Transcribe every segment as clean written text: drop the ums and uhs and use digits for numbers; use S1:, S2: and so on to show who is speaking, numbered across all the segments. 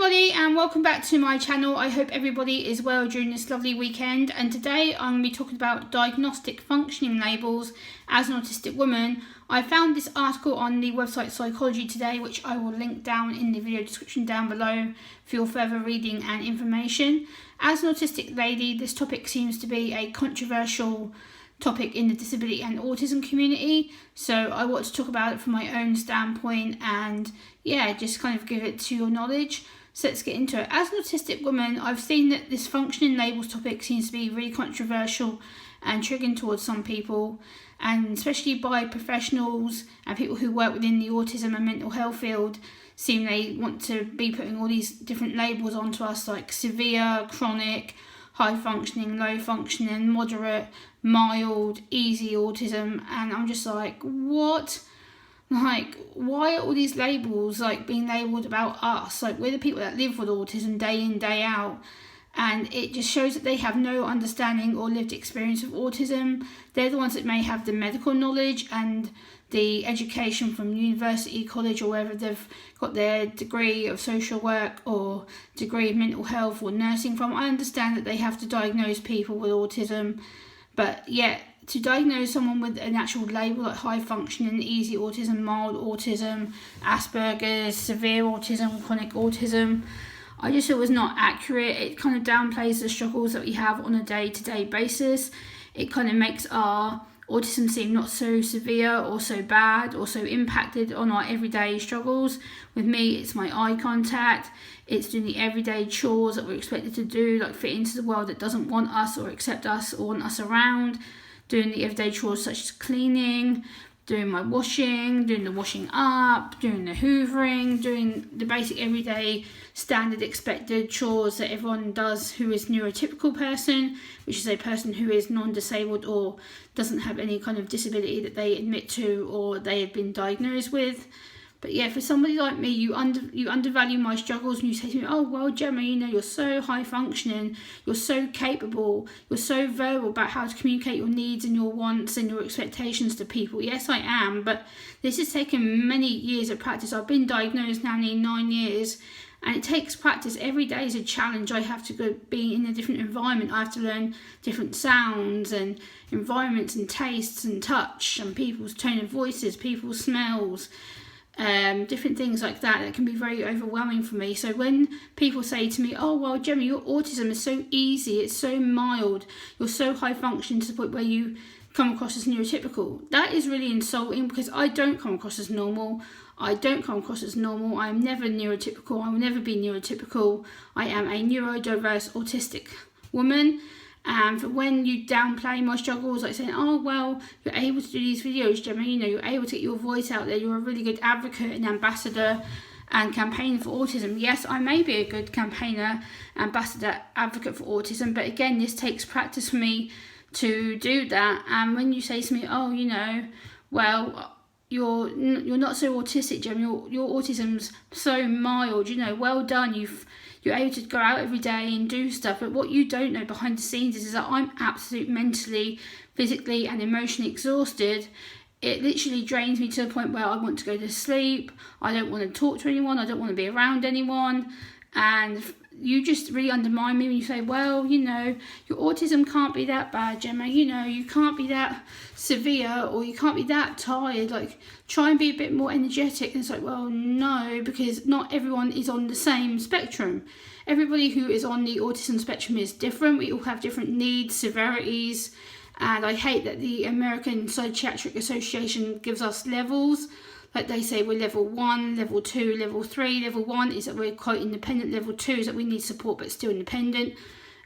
S1: everybody and welcome back to my channel. I hope everybody is well during this lovely weekend, and today I'm going to be talking about diagnostic functioning labels as an autistic woman. I found this article on the website Psychology Today, which I will link down in the video description down below for your further reading and information. As an autistic lady, this topic seems to be a controversial topic in the disability and autism community, so I want to talk about it from my own standpoint and just kind of give it to your knowledge. So let's get into it. As an autistic woman, I've seen that this functioning labels topic seems to be really controversial and triggering towards some people, and especially by professionals and people who work within the autism and mental health field seem they want to be putting all these different labels onto us, like severe, chronic, high functioning, low functioning, moderate, mild, easy autism, and I'm just like, what? Like, why are all these labels being labelled about us? We're the people that live with autism day in, day out, and it just shows that they have no understanding or lived experience of autism. They're the ones that may have the medical knowledge and the education from university, college, or wherever they've got their degree of social work or degree of mental health or nursing from. I understand that they have to diagnose people with autism, but yet to diagnose someone with an actual label like high functioning, easy autism, mild autism, Asperger's, severe autism, chronic autism, I just thought it was not accurate. It kind of downplays the struggles that we have on a day-to-day basis. It kind of makes our autism seem not so severe or so bad or so impacted on our everyday struggles. With me, it's my eye contact, it's doing the everyday chores that we're expected to do, like fit into the world that doesn't want us or accept us or want us around, doing the everyday chores such as cleaning, doing my washing, doing the washing up, doing the hoovering, doing the basic everyday standard expected chores that everyone does who is neurotypical person, which is a person who is non-disabled or doesn't have any kind of disability that they admit to or they have been diagnosed with. But yeah, for somebody like me, you undervalue my struggles and you say to me, oh, well, Gemma, you're so high functioning, you're so capable, you're so verbal about how to communicate your needs and your wants and your expectations to people. Yes, I am, but this has taken many years of practice. I've been diagnosed now nearly 9 years, and it takes practice. Every day is a challenge. I have to go be in a different environment. I have to learn different sounds and environments and tastes and touch and people's tone of voices, people's smells, different things like that can be very overwhelming for me. So when people say to me, oh, well, Gemma, your autism is so easy, it's so mild, you're so high functioning to the point where you come across as neurotypical, that is really insulting, because I don't come across as normal. I am never neurotypical. I will never be neurotypical. I am a neurodiverse autistic woman. And for when you downplay my struggles, like saying, oh, well, you're able to do these videos, Gemma, you're able to get your voice out there, you're a really good advocate and ambassador and campaigner for autism. Yes, I may be a good campaigner, ambassador, advocate for autism, but again, this takes practice for me to do that. And when you say to me, oh, well, you're not so autistic, Gemma, your autism's so mild, well done, you're able to go out every day and do stuff. But what you don't know behind the scenes is that I'm absolutely mentally, physically and emotionally exhausted. It literally drains me to the point where I want to go to sleep, I don't want to talk to anyone, I don't want to be around anyone. And you just really undermine me when you say, well, your autism can't be that bad, Gemma, you can't be that severe or you can't be that tired, try and be a bit more energetic. And it's like, well, no, because not everyone is on the same spectrum. Everybody who is on the autism spectrum is different. We all have different needs, severities, and I hate that the American Psychiatric Association gives us levels. Like they say we're level 1, level 2, level 3. Level 1 is that we're quite independent. Level 2 is that we need support but still independent.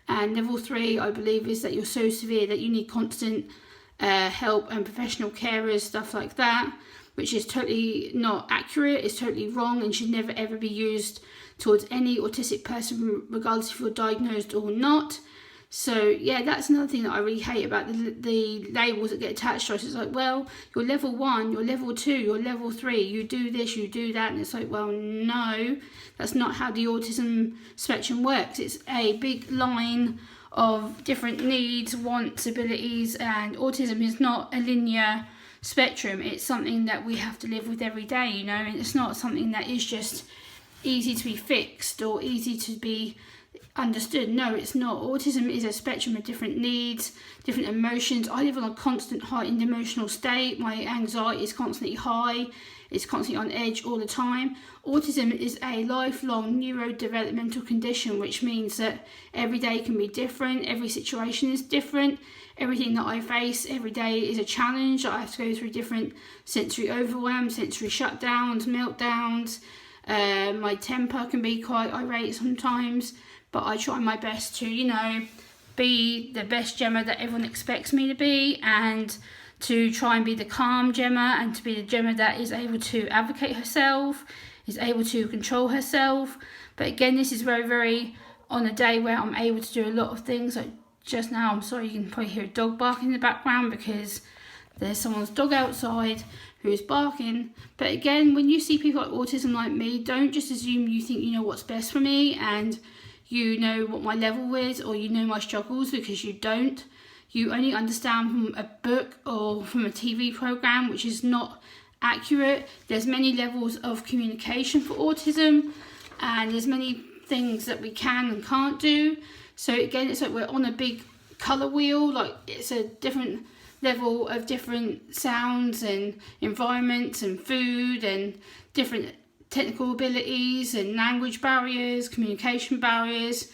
S1: And level 3, I believe, is that you're so severe that you need constant help and professional carers, stuff like that, which is totally not accurate, it's totally wrong and should never ever be used towards any autistic person, regardless if you're diagnosed or not. So yeah, that's another thing that I really hate about the labels that get attached to us. It's like, well, you're level 1, you're level 2, you're level 3, you do this, you do that, and it's like, well, no, that's not how the autism spectrum works. It's a big line of different needs, wants, abilities, and autism is not a linear spectrum. It's something that we have to live with every day, and it's not something that is just easy to be fixed or easy to be understood. No, it's not. Autism is a spectrum of different needs, different emotions. I live on a constant heightened emotional state. My anxiety is constantly high. It's constantly on edge all the time. Autism is a lifelong neurodevelopmental condition, which means that every day can be different. Every situation is different. Everything that I face every day is a challenge. I have to go through different sensory overwhelm, sensory shutdowns, meltdowns. My temper can be quite irate sometimes, but I try my best to, be the best Gemma that everyone expects me to be, and to try and be the calm Gemma, and to be the Gemma that is able to advocate herself, is able to control herself. But again, this is very, very on a day where I'm able to do a lot of things. Like just now, I'm sorry, you can probably hear a dog barking in the background because there's someone's dog outside who is barking. But again, when you see people like autism like me, don't just assume you think you know what's best for me and you know what my level is, or you know my struggles, because you don't. You only understand from a book or from a TV program, which is not accurate. There's many levels of communication for autism, and there's many things that we can and can't do. So again, it's like we're on a big colour wheel. Like it's a different level of different sounds and environments and food and different technical abilities and language barriers, communication barriers.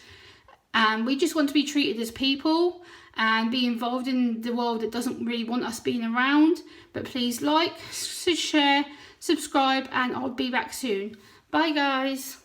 S1: And we just want to be treated as people and be involved in the world that doesn't really want us being around. But please like, share, subscribe, and I'll be back soon. Bye guys.